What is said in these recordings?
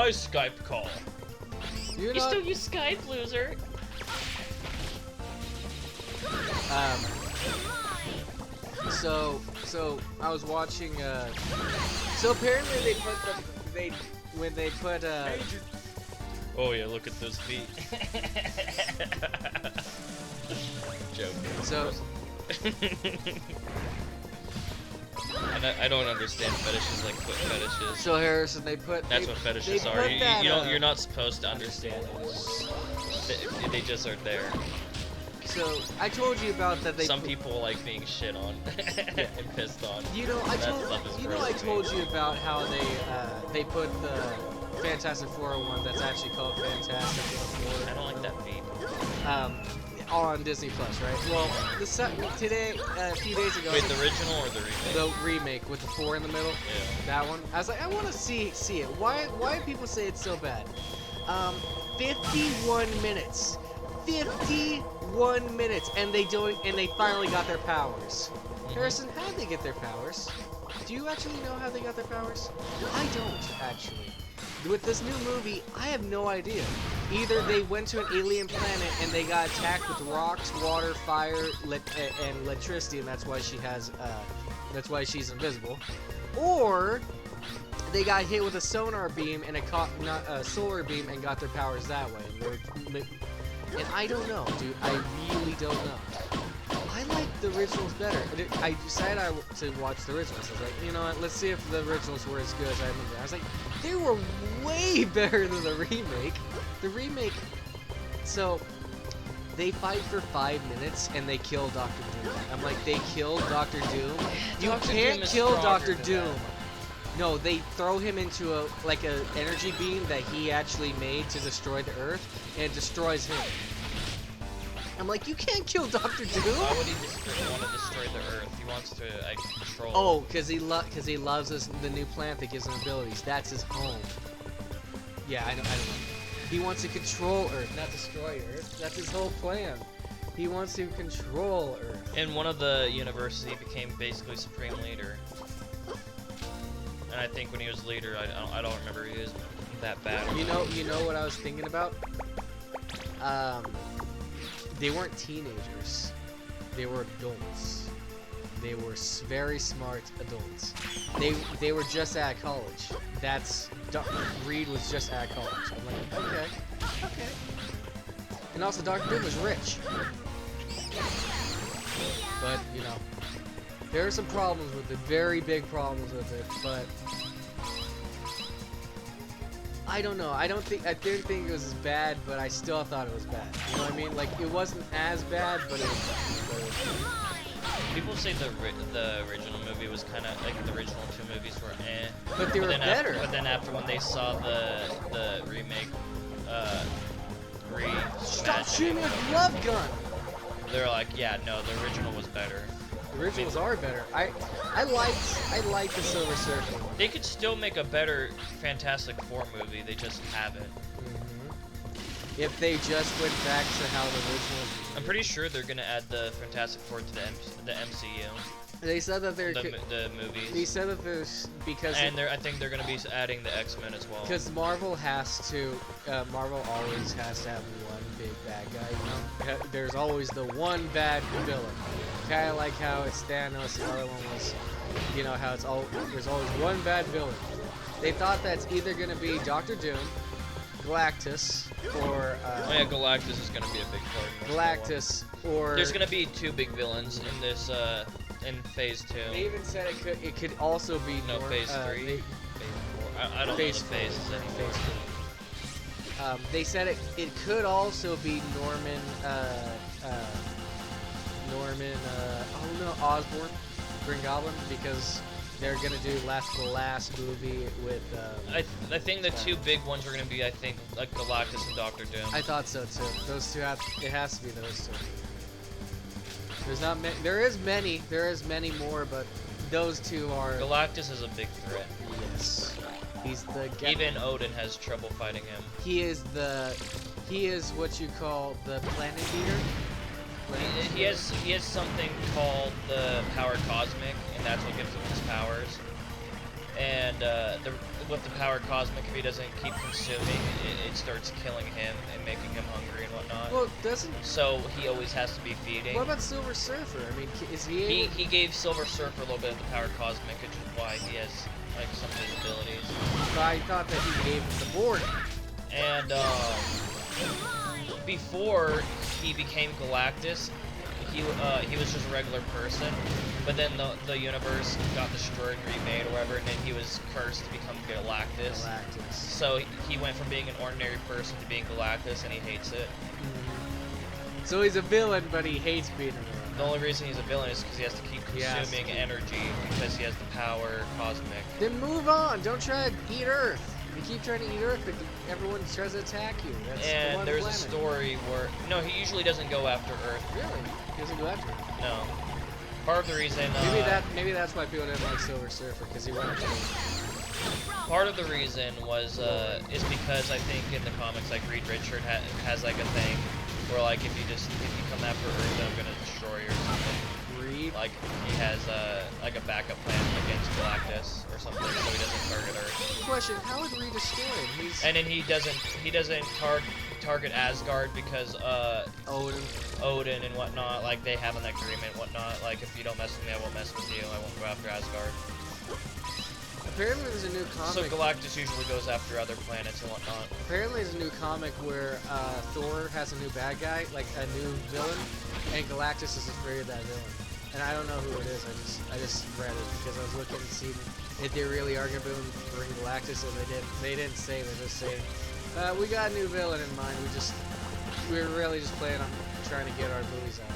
my Skype call. You still use Skype, loser. So I was watching. So apparently they put when they put. Oh yeah, look at those feet. Joking. So. And I don't understand fetishes like foot fetishes. So Harrison, That's what fetishes are. You're not supposed to understand it. They just are there. So I told you about that. Some people like being shit on and pissed on. You know, I told you about how they put the Fantastic Four one that's actually called Fantastic Four. I don't like that beat. On Disney Plus, right? Well, today, a few days ago. Wait, the original or the remake? The remake with the 4 in the middle. Yeah. That one. I was like, I want to see it. Why do people say it's so bad? 51 minutes. 51 minutes, and they finally got their powers. Harrison, how did they get their powers? Do you actually know how they got their powers? I don't actually. With this new movie, I have no idea. Either they went to an alien planet and they got attacked with rocks, water, fire, and electricity, and that's why she's invisible. Or they got hit with a sonar beam and a solar beam and got their powers that way. And I don't know, dude. I really don't know. I like the originals better. I decided to watch the originals. I was like, you know what? Let's see if the originals were as good as I remember. I was like, they were way better than the remake. The remake. So they fight for 5 minutes and they kill Dr. Doom. I'm like, they killed Dr. Doom? You can't kill Dr. Doom. No, they throw him into a energy beam that he actually made to destroy the Earth, and it destroys him. I'm like, you can't kill Dr. Doom. Why would he want to destroy the Earth? He wants to control. Oh, because he loves the new plant that gives him abilities. That's his home. Yeah, I don't know. He wants to control Earth, not destroy Earth. That's his whole plan. He wants to control Earth. In one of the universes, he became basically Supreme Leader. And I think when he was leader, I don't remember he was that bad. You know what I was thinking about? They weren't teenagers. They were adults. They were very smart adults. They were just out of college. Reed was just out of college. I'm like, okay. And also, Dr. Doom was rich. But, you know, there are some problems with it, very big problems with it, but I don't know. I didn't think it was as bad, but I still thought it was bad. You know what I mean? Like, it wasn't as bad, but it was bad. People say the original movie was kind of like the original 2 movies were eh. But they were better. But then after when they saw the remake, Stop shooting a glove gun! They're like, yeah, no, the original was better. The originals are better. I like the Silver Surfer one. They could still make a better Fantastic Four movie. They just haven't. If they just went back to how the originals. I'm pretty sure they're gonna add the Fantastic Four to the MCU. They said that they're the movies. They said that there's because. And I think they're gonna be adding the X-Men as well. Because Marvel has to. Marvel always has to have one big bad guy. You know, there's always the one bad villain. Kind of like how it's Thanos. The other one was, you know, how there's always one bad villain. They thought that's either gonna be Doctor Doom, Galactus, or. Oh yeah, Galactus is gonna be a big part. Galactus, or. There's gonna be 2 big villains in this in Phase 2. They even said it could also be. No, Phase 3. Phase 4. I don't know the phases. Phase 4. They said it could also be Norman. Osborn, Green Goblin, because they're gonna do the last movie with. I think the 2 big ones are gonna be, I think, like Galactus and Doctor Doom. I thought so too. Those 2 it has to be those 2. There's not many. There is many more, but those 2 are. Galactus is a big threat. Yes. He's the guy. Even Odin has trouble fighting him. He is what you call the planet eater. He has something called the power cosmic, and that's what gives him his powers. and with the power cosmic, if he doesn't keep consuming, it starts killing him and making him hungry and whatnot. Well, doesn't... So he always has to be feeding. What about Silver Surfer? I mean, is he able... He gave Silver Surfer a little bit of the power cosmic, which is why he has like some of his abilities. But I thought that he gave him the board. And before he became Galactus, he was just a regular person. But then the universe got destroyed and remade or whatever, and then he was cursed to become Galactus. So he went from being an ordinary person to being Galactus, and he hates it. Mm-hmm. So he's a villain, but he hates being a villain. The only reason he's a villain is because he has to keep consuming energy because he has the power cosmic. Then move on. Don't try to eat Earth. You keep trying to eat Earth, but everyone tries to attack you. That's and the there's planet. a story where he usually doesn't go after Earth. Really? He doesn't go after Earth? No. Part of the reason. Maybe that's why people didn't like Silver Surfer, because he went after Earth. Part of the reason was is because I think in the comics, like Reed Richards has like a thing where like if you come after Earth, then I'm gonna destroy you or something. Reed? Like he has like a backup plan against Galactus or something, so he doesn't target Earth. Question: how would Reed destroy him? And then he doesn't target Asgard because Odin and whatnot, like they have an agreement and whatnot, like if you don't mess with me, I won't mess with you, I won't go after Asgard. Apparently there's a new comic. So Galactus usually goes after other planets and whatnot. Apparently there's a new comic where Thor has a new bad guy, like a new villain, and Galactus is afraid of that villain. And I don't know who it is, I just read it because I was looking to see if they really are going to bring Galactus, and they didn't say, they're just saying, we got a new villain in mind, we're really just planning on trying to get our movies out.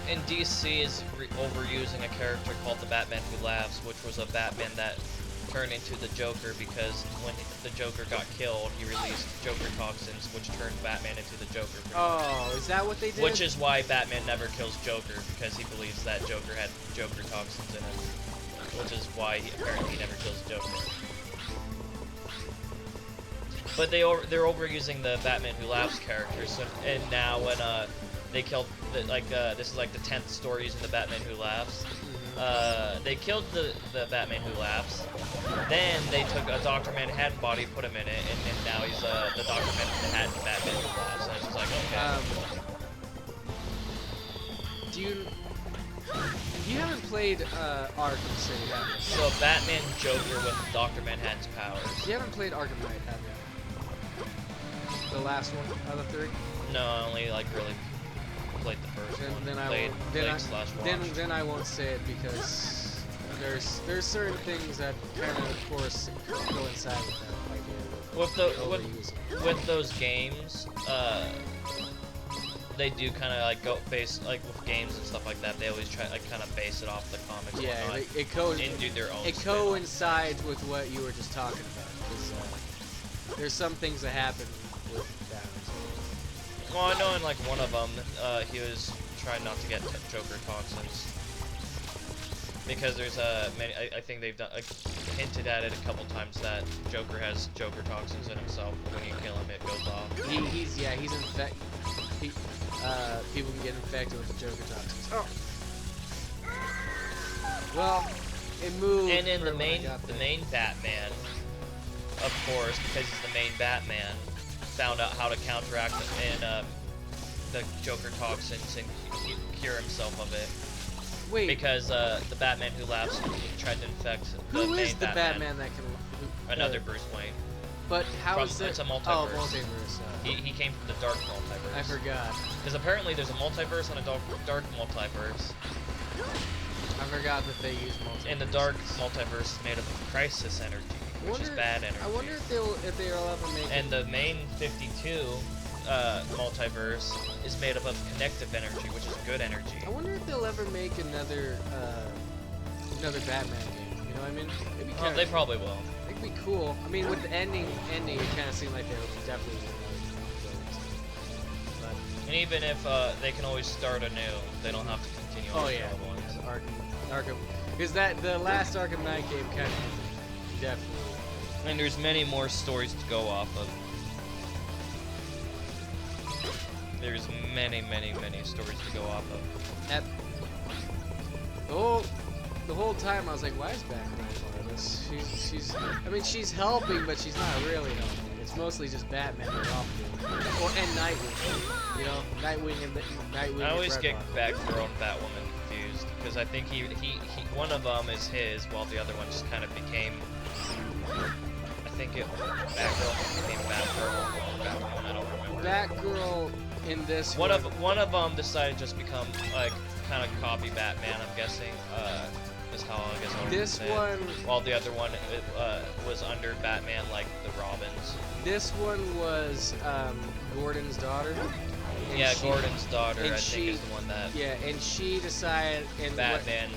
And DC is overusing a character called the Batman Who Laughs, which was a Batman that turned into the Joker because when the Joker got killed, he released Joker toxins, which turned Batman into the Joker. Oh, is that what they did? Which is why Batman never kills Joker, because he believes that Joker had Joker toxins in it. Which is why he apparently never kills Joker. But they're overusing the Batman Who Laughs character, so, and now when they killed this is like the 10th story using the Batman Who Laughs. They killed the Batman Who Laughs. Then they took a Dr. Manhattan body, put him in it, and then now he's the Dr. Manhattan Batman Who Laughs. And it's just like, okay. You haven't played Arkham City, have you? So Batman Joker with Dr. Manhattan's powers. You haven't played Arkham Knight, have you? The last one out of the three? No, I only like really played the first one. Then I won't say it because there's certain things that kind of course coincide with that. With those games, they do kind of like go base like with games and stuff like that. They always try like kind of base it off the comics. Yeah, and do their own. It coincides with what you were just talking about. Because there's some things that happen with that. Well, I know in like one of them, he was trying not to get Joker toxins because there's many. I think they've done hinted at it a couple times that Joker has Joker toxins in himself. When you kill him, it goes off. He's infected. People can get infected with the Joker toxins. Oh. Well, it moved. And then the main Batman, of course, because he's the main Batman, found out how to counteract the Joker toxins and cure himself of it. Wait. Because the Batman Who Laughs tried to infect the main Batman. Who is the Batman that can? Another Bruce Wayne. But how is it? It's a multiverse. Oh, multiverse. He came from the dark multiverse. I forgot. Because apparently there's a multiverse and a dark multiverse. I forgot that they use multiverse. And the dark multiverse is made of crisis energy, which is bad energy. I wonder if they'll ever make. And the main 52 multiverse is made up of connective energy, which is good energy. I wonder if they'll ever make another Batman game. You know what I mean? Well, they probably will. It'd be cool. I mean, with the ending, it kind of seemed like they would definitely. And even if they can always start anew, they don't have to continue. Oh yeah, Arkham. Because the last Arkham Knight game kind of definitely. And there's many more stories to go off of. There's many stories to go off of. The whole time I was like, why is Batman far? is. She's. I mean, she's helping, but she's not really helping. It's mostly just Batman and Robin, and Nightwing. You know, Nightwing and Nightwing. I always and get Robin. Batgirl and Batwoman confused because I think he one of them is his, while the other one just kind of became. I think Batgirl became Batgirl or Batwoman. I don't remember. Batgirl in this One of them decided to just become like kind of copy Batman. I'm guessing. Is how I guess I would This say it. one. While the other one was under Batman, like the Robins. This one was Gordon's daughter. And Yeah, she- Gordon's daughter, and I she- think, is the one that Yeah, and she decided. And Batman.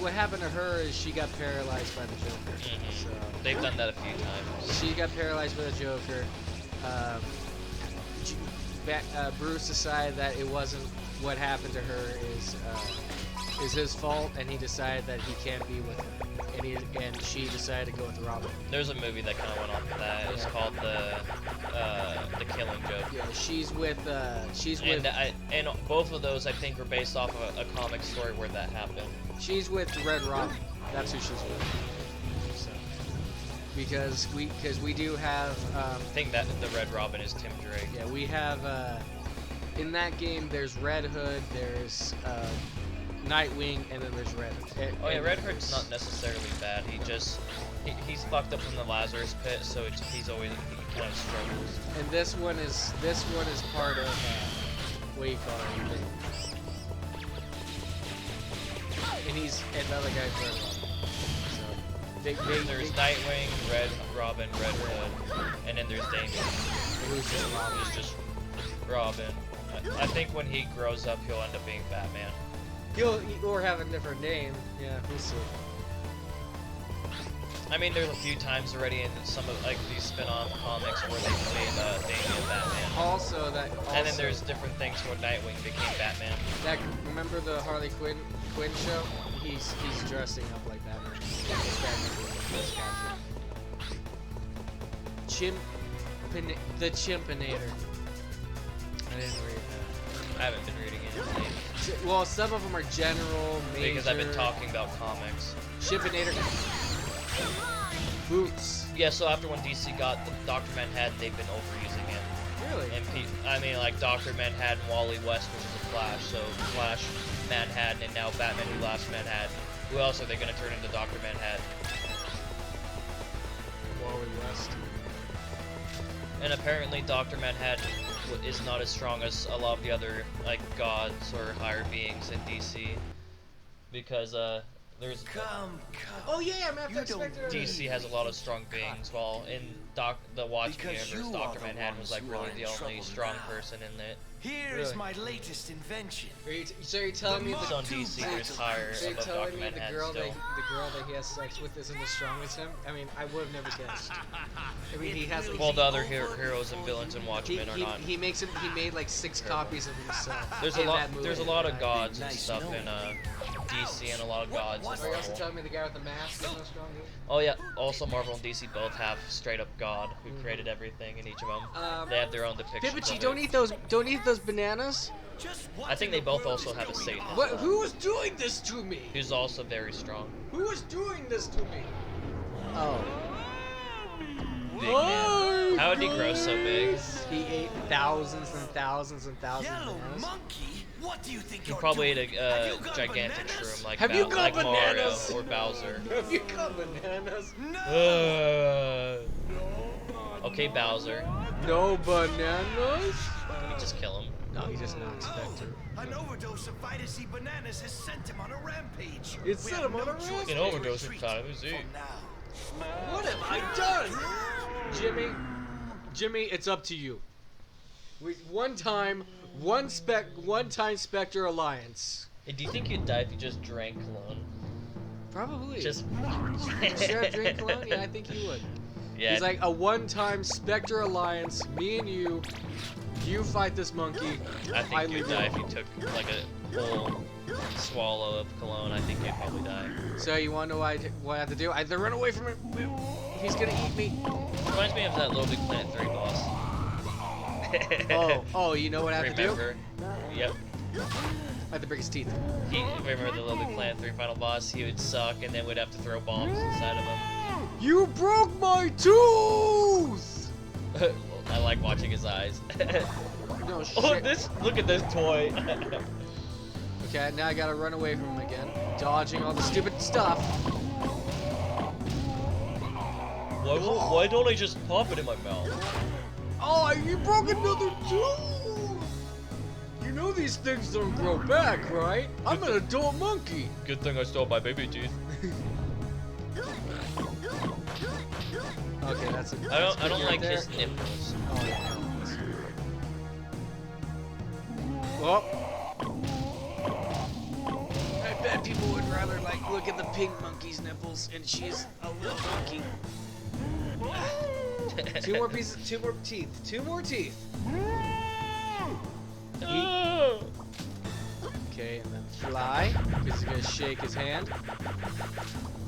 what happened to her is she got paralyzed by the Joker. Mhm. So They've done that a few times. she got paralyzed by the Joker. Bruce decided that it wasn't what happened to her is his fault, and he decided that he can't be with her. And she decided to go with Robin. There's a movie that kind of went off of that. It's Yeah. called the Killing Joke. Yeah, she's with. And both of those I think were based off of a comic story where that happened. She's with Red Robin. That's who she's with. So, because we do have. I think that the Red Robin is Tim Drake. Yeah, we have. In that game, there's Red Hood. There's. Nightwing, and then there's Red Hood. Oh yeah, Red Hood's not necessarily bad. He's fucked up from the Lazarus pit, so he kind of struggles. And this one is part of what do you call it? And the other guy's Red Robin. So There's Nightwing, Red Robin, Red Hood, and then there's Damien. who's just Robin. Who's just Robin. I think when he grows up, he'll end up being Batman. Or have a different name. Yeah, we'll see. I mean, there's a few times already in some of like these spin-off comics where they made Damien Batman. Also, And then there's different things where Nightwing became Batman. Remember the Harley Quinn show? He's dressing up like Batman. It's Batman. The Chimpinator. I didn't read that. I haven't been reading anything Well, some of them are general, major. because I've been talking about comics. Chimpinator. Boots. Yeah, so after when DC got the Dr. Manhattan, they've been overusing it. Really? And like Dr. Manhattan, Wally West, which is a Flash, so Flash, Manhattan, and now Batman Who Laughs Manhattan. Who else are they going to turn into Dr. Manhattan? Wally West. And apparently Dr. Manhattan is not as strong as a lot of the other like gods or higher beings in DC, because there's Oh yeah, Matter of fact, DC has a lot of strong beings, while in the Watchmen universe, Dr. Manhattan was like really the only strong person in it. Here is my latest invention. So you're telling me So in DC, there's higher so you're above telling Dr. me the Manhattan girl still. that he has sex with isn't as strong as him? I mean, I would have never guessed. I mean, he has like Well, the other heroes and villains in he, Watchmen are not. he makes him. He made like 6 copies of himself. There's in a lot. that movie. There's a lot of gods and Nice stuff knowing in DC, and a lot of gods in Are you also Marvel. telling me the guy with the mask is not strong? Oh yeah. Also, Marvel and DC both have straight up God who created everything in each of them. They have their own depictions. Pipichi, of don't it. eat those. Don't eat those bananas. I think they both also have a Satan. What? Who was doing this to me? Who's also very strong. Who was doing this to me? Oh. Big man. How did he grow so big? He ate thousands and thousands and thousands of Yellow bananas. monkey, what do you think He you're probably doing? ate Have a you got gigantic bananas? shroom like, Have you got like Mario bananas? or Bowser. Have you got bananas? No. Okay, Bowser. No bananas? Can we just kill him? No, he just knocks Spectre. An overdose of vitamin C bananas has sent him on a rampage. It We sent have him on no a choice rampage. but An overdose to of retreat vitamin C. from now. What have I done? Jimmy, it's up to you. One time Spectre Alliance. Hey, do you think you'd die if you just drank cologne? Probably. Just. Should I drink cologne? Yeah, I think you would. Yeah. He's like a one-time Spectre Alliance. Me and you fight this monkey. I think leave you'd die if you took like a whole swallow of cologne. I think you'd probably die. So you want to know what I have to do? I have to run away from him. He's gonna eat me. Reminds me of that Little Big Planet 3 boss. Oh, you know what I have Remember? to Yep. do? I have to break his teeth. He remember the Little Big Planet 3 final boss. He would suck, and then we'd have to throw bombs inside of him. You broke my tooth! I like watching his eyes. No shit. Oh, look at this toy. Okay, now I gotta run away from him again. Dodging all the stupid stuff. Why don't I just pop it in my mouth? Oh, you broke another tooth! You know these things don't grow back, right? I'm an adult monkey. Good thing I stole my baby teeth. Okay, that's it. I don't like his nipples. Oh, yeah. Well, I bet people would rather like look at the pink monkey's nipples, and she's a little monkey. Two more teeth. Two more teeth. Okay, and then fly, because he's gonna shake his hand.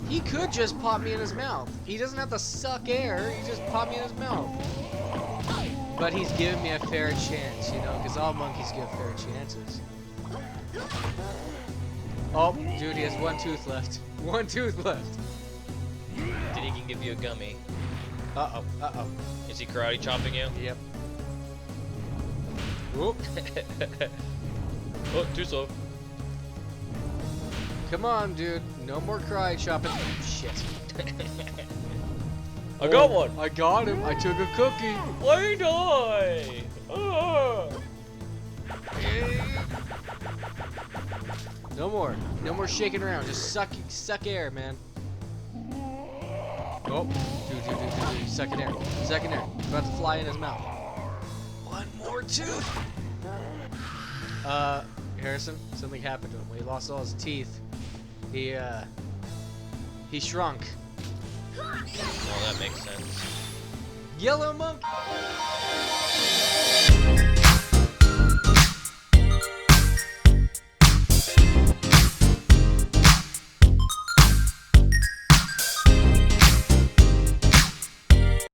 He could just pop me in his mouth. He doesn't have to suck air, he just pop me in his mouth. But he's giving me a fair chance, you know, because all monkeys give fair chances. Oh, dude, he has one tooth left. One tooth left. Then he can give you a gummy. Uh-oh, uh-oh. Is he karate chopping you? Yep. Whoop. Oh, too slow. Come on, dude. No more karate chopping. Shit. I got one. I got him. I took a cookie. Why die? No more. No more shaking around. Just suck air, man. Oh, dude. Sucking air. Sucking air. About to fly in his mouth. One more tooth. Harrison, something happened to him. When he lost all his teeth, he shrunk. Well, that makes sense. Yellow monkey.